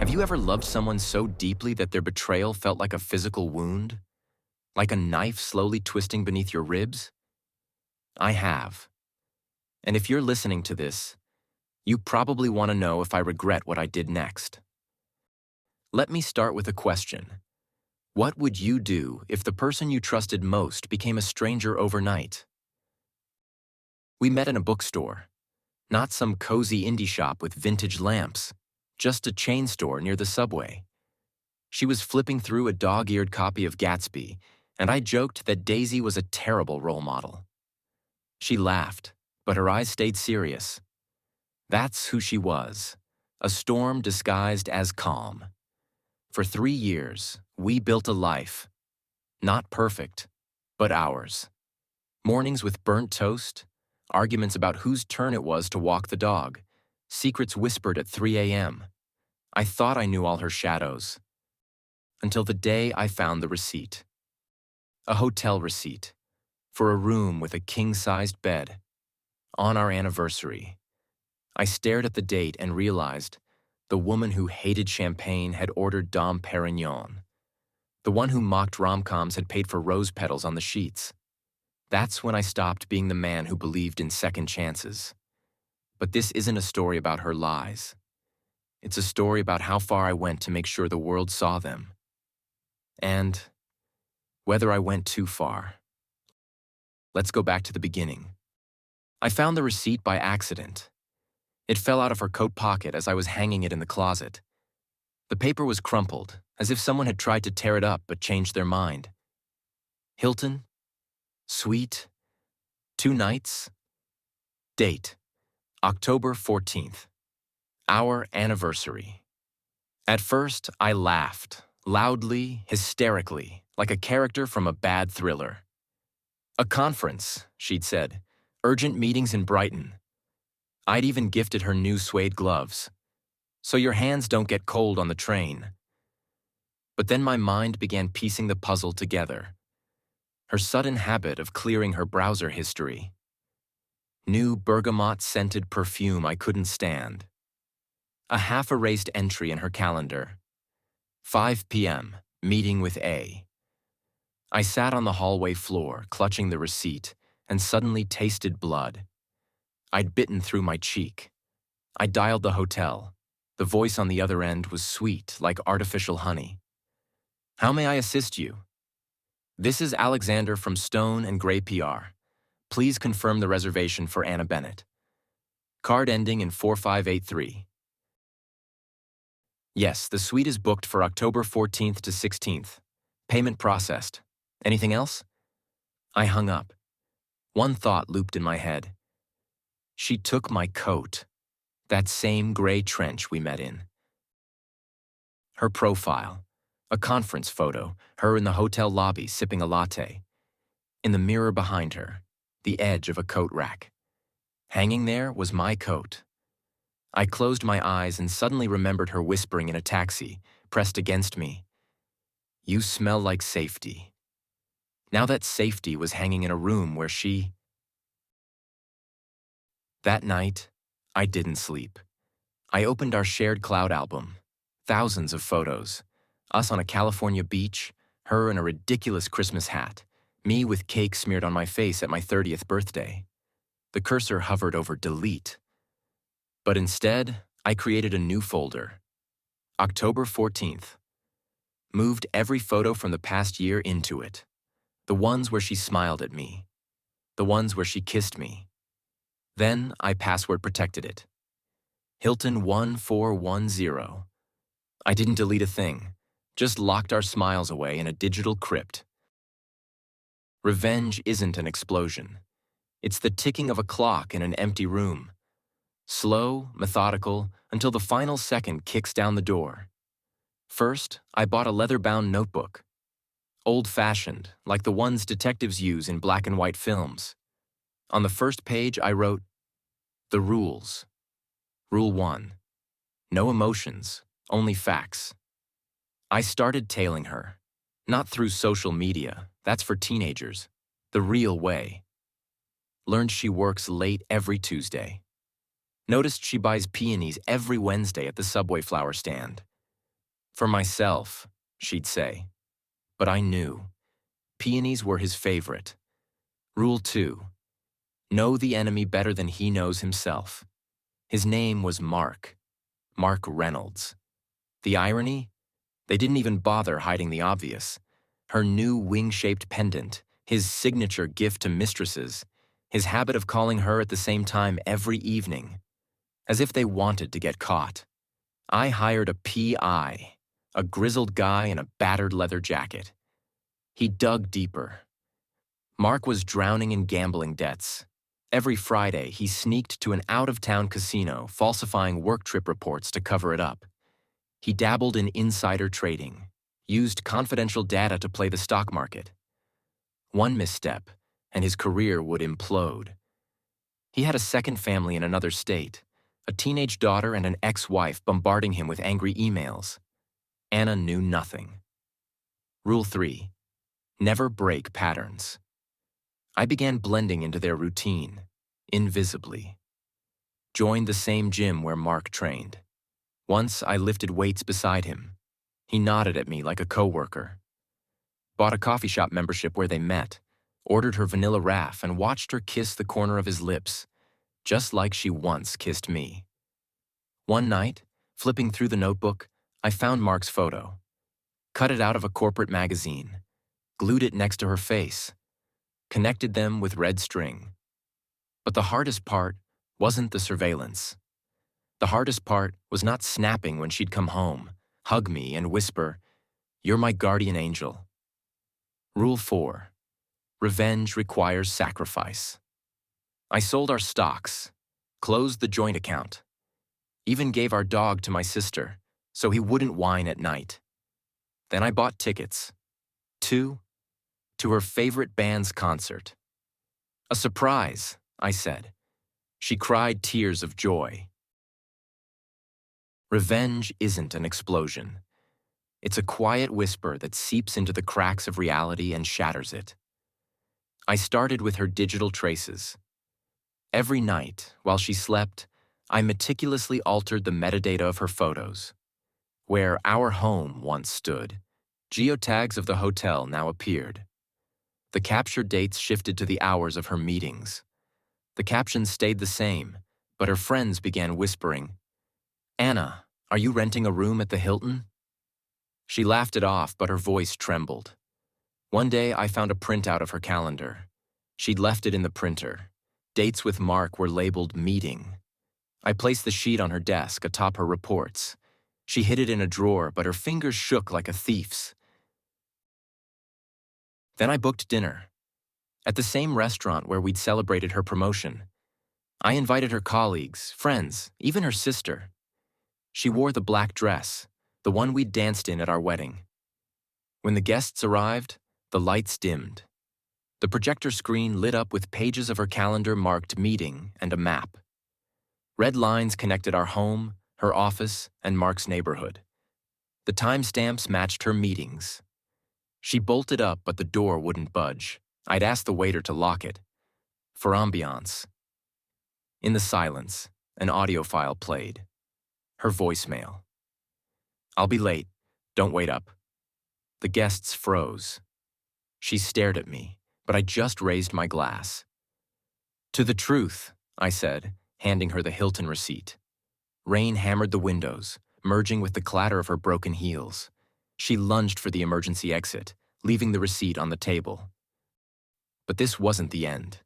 Have you ever loved someone so deeply that their betrayal felt like a physical wound? Like a knife slowly twisting beneath your ribs? I have. And if you're listening to this, you probably want to know if I regret what I did next. Let me start with a question. What would you do if the person you trusted most became a stranger overnight? We met in a bookstore, not some cozy indie shop with vintage lamps, just a chain store near the subway. She was flipping through a dog-eared copy of Gatsby, and I joked that Daisy was a terrible role model. She laughed, but her eyes stayed serious. That's who she was, a storm disguised as calm. For 3 years, we built a life. Not perfect, but ours. Mornings with burnt toast, arguments about whose turn it was to walk the dog, secrets whispered at 3 a.m. I thought I knew all her shadows. Until the day I found the receipt. A hotel receipt for a room with a king-sized bed. On our anniversary. I stared at the date and realized the woman who hated champagne had ordered Dom Perignon. The one who mocked rom-coms had paid for rose petals on the sheets. That's when I stopped being the man who believed in second chances. But this isn't a story about her lies. It's a story about how far I went to make sure the world saw them. And whether I went too far. Let's go back to the beginning. I found the receipt by accident. It fell out of her coat pocket as I was hanging it in the closet. The paper was crumpled, as if someone had tried to tear it up but changed their mind. Hilton? Suite? 2 nights? Date: October 14th. Our anniversary. At first, I laughed, loudly, hysterically, like a character from a bad thriller. A conference, she'd said. Urgent meetings in Brighton. I'd even gifted her new suede gloves. So your hands don't get cold on the train. But then my mind began piecing the puzzle together. Her sudden habit of clearing her browser history. New bergamot-scented perfume I couldn't stand. A half-erased entry in her calendar. 5 p.m., meeting with A. I sat on the hallway floor, clutching the receipt, and suddenly tasted blood. I'd bitten through my cheek. I dialed the hotel. The voice on the other end was sweet, like artificial honey. How may I assist you? This is Alexander from Stone and Gray PR. Please confirm the reservation for Anna Bennett. Card ending in 4583. Yes, the suite is booked for October 14th to 16th. Payment processed. Anything else? I hung up. One thought looped in my head. She took my coat. That same gray trench we met in. Her profile. A conference photo, her in the hotel lobby sipping a latte. In the mirror behind her, the edge of a coat rack. Hanging there was my coat. I closed my eyes and suddenly remembered her whispering in a taxi, pressed against me. You smell like safety. Now that safety was hanging in a room where she... That night, I didn't sleep. I opened our shared cloud album. Thousands of photos. Us on a California beach, her in a ridiculous Christmas hat, me with cake smeared on my face at my 30th birthday. The cursor hovered over delete. But instead, I created a new folder. October 14th. Moved every photo from the past year into it. The ones where she smiled at me. The ones where she kissed me. Then I password protected it. Hilton 1410. I didn't delete a thing, just locked our smiles away in a digital crypt. Revenge isn't an explosion. It's the ticking of a clock in an empty room. Slow, methodical, until the final second kicks down the door. First, I bought a leather-bound notebook. Old-fashioned, like the ones detectives use in black and white films. On the first page, I wrote, The rules. Rule 1. No emotions, only facts. I started tailing her. Not through social media, that's for teenagers. The real way. Learned she works late every Tuesday. Noticed she buys peonies every Wednesday at the Subway flower stand. For myself, she'd say. But I knew. Peonies were his favorite. Rule 2. Know the enemy better than he knows himself. His name was Mark. Mark Reynolds. The irony? They didn't even bother hiding the obvious. Her new wing-shaped pendant, his signature gift to mistresses, his habit of calling her at the same time every evening, as if they wanted to get caught. I hired a PI, a grizzled guy in a battered leather jacket. He dug deeper. Mark was drowning in gambling debts. Every Friday, he sneaked to an out-of-town casino, falsifying work trip reports to cover it up. He dabbled in insider trading, used confidential data to play the stock market. One misstep, and his career would implode. He had a second family in another state, a teenage daughter and an ex-wife bombarding him with angry emails. Anna knew nothing. Rule 3. Never break patterns. I began blending into their routine, invisibly. Joined the same gym where Mark trained. Once I lifted weights beside him. He nodded at me like a coworker. Bought a coffee shop membership where they met, ordered her vanilla raff and watched her kiss the corner of his lips, just like she once kissed me. One night, flipping through the notebook, I found Mark's photo. Cut it out of a corporate magazine, glued it next to her face, connected them with red string. But the hardest part wasn't the surveillance. The hardest part was not snapping when she'd come home, hug me, and whisper, "You're my guardian angel." Rule 4. Revenge requires sacrifice. I sold our stocks, closed the joint account, even gave our dog to my sister so he wouldn't whine at night. Then I bought tickets. 2. To her favorite band's concert. A surprise, I said. She cried tears of joy. Revenge isn't an explosion. It's a quiet whisper that seeps into the cracks of reality and shatters it. I started with her digital traces. Every night, while she slept, I meticulously altered the metadata of her photos. Where our home once stood, geotags of the hotel now appeared. The capture dates shifted to the hours of her meetings. The captions stayed the same, but her friends began whispering, "Anna, are you renting a room at the Hilton?" She laughed it off, but her voice trembled. One day, I found a printout of her calendar. She'd left it in the printer. Dates with Mark were labeled meeting. I placed the sheet on her desk atop her reports. She hid it in a drawer, but her fingers shook like a thief's. Then I booked dinner. At the same restaurant where we'd celebrated her promotion. I invited her colleagues, friends, even her sister. She wore the black dress, the one we'd danced in at our wedding. When the guests arrived, the lights dimmed. The projector screen lit up with pages of her calendar marked meeting and a map. Red lines connected our home, her office, and Mark's neighborhood. The timestamps matched her meetings. She bolted up, but the door wouldn't budge. I'd asked the waiter to lock it. For ambiance. In the silence, an audio file played. Her voicemail. "I'll be late. Don't wait up." The guests froze. She stared at me, but I just raised my glass. "To the truth," I said, handing her the Hilton receipt. Rain hammered the windows, merging with the clatter of her broken heels. She lunged for the emergency exit, leaving the receipt on the table. But this wasn't the end.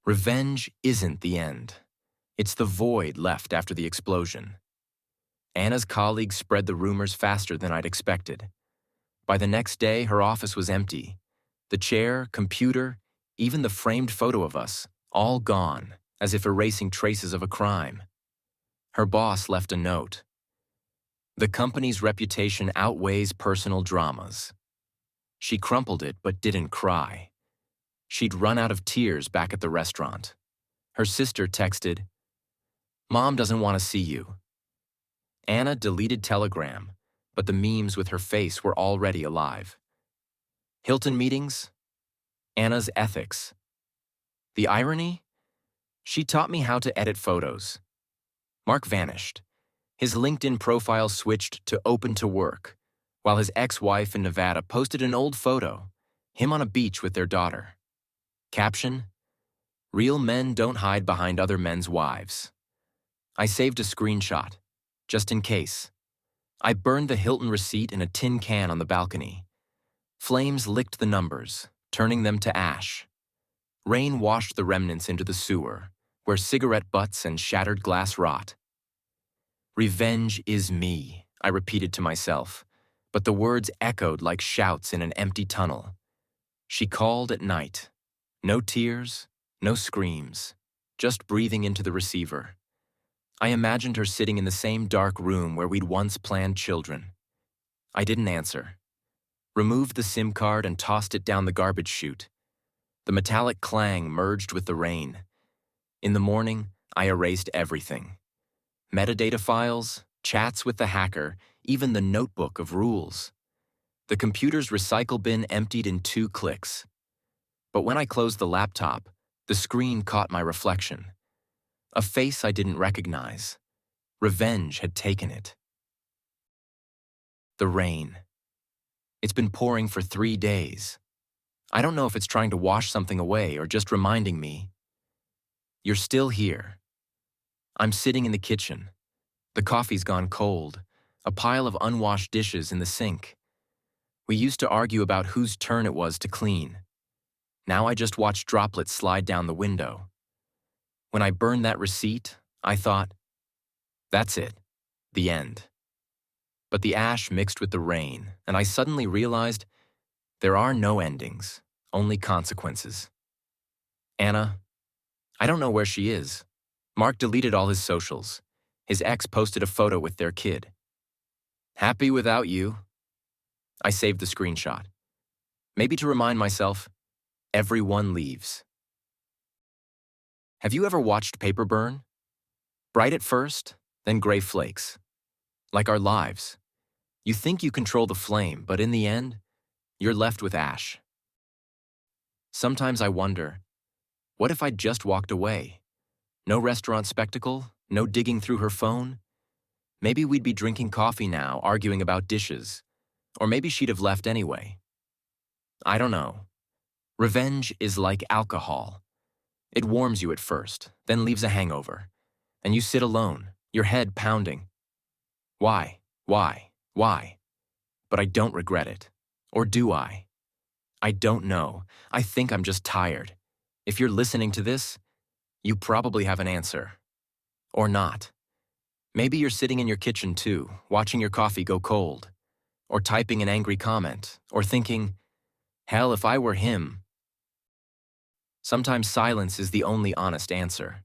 Revenge isn't the end. It's the void left after the explosion. Anna's colleagues spread the rumors faster than I'd expected. By the next day, her office was empty. The chair, computer, even the framed photo of us, all gone, as if erasing traces of a crime. Her boss left a note. "The company's reputation outweighs personal dramas." She crumpled it but didn't cry. She'd run out of tears back at the restaurant. Her sister texted, "Mom doesn't want to see you." Anna deleted Telegram, but the memes with her face were already alive. Hilton meetings? Anna's ethics. The irony? She taught me how to edit photos. Mark vanished. His LinkedIn profile switched to open to work, while his ex-wife in Nevada posted an old photo, him on a beach with their daughter. Caption: "Real men don't hide behind other men's wives." I saved a screenshot, just in case. I burned the Hilton receipt in a tin can on the balcony. Flames licked the numbers, turning them to ash. Rain washed the remnants into the sewer, where cigarette butts and shattered glass rot. "Revenge is me," I repeated to myself, but the words echoed like shouts in an empty tunnel. She called at night. No tears, no screams, just breathing into the receiver. I imagined her sitting in the same dark room where we'd once planned children. I didn't answer. Removed the SIM card and tossed it down the garbage chute. The metallic clang merged with the rain. In the morning, I erased everything. Metadata files, chats with the hacker, even the notebook of rules. The computer's recycle bin emptied in 2 clicks. But when I closed the laptop, the screen caught my reflection. A face I didn't recognize. Revenge had taken it. The rain. It's been pouring for 3 days. I don't know if it's trying to wash something away or just reminding me. You're still here. I'm sitting in the kitchen. The coffee's gone cold. A pile of unwashed dishes in the sink. We used to argue about whose turn it was to clean. Now I just watch droplets slide down the window. When I burned that receipt, I thought, that's it, the end. But the ash mixed with the rain, and I suddenly realized there are no endings, only consequences. Anna, I don't know where she is. Mark deleted all his socials. His ex posted a photo with their kid. Happy without you. I saved the screenshot. Maybe to remind myself, everyone leaves. Have you ever watched paper burn? Bright at first, then gray flakes. Like our lives. You think you control the flame, but in the end, you're left with ash. Sometimes I wonder, what if I'd just walked away? No restaurant spectacle, no digging through her phone. Maybe we'd be drinking coffee now, arguing about dishes. Or maybe she'd have left anyway. I don't know. Revenge is like alcohol. It warms you at first, then leaves a hangover. And you sit alone, your head pounding. Why? But I don't regret it. Or do I? I don't know. I think I'm just tired. If you're listening to this, you probably have an answer. Or not. Maybe you're sitting in your kitchen too, watching your coffee go cold. Or typing an angry comment, or thinking, hell, if I were him. Sometimes silence is the only honest answer.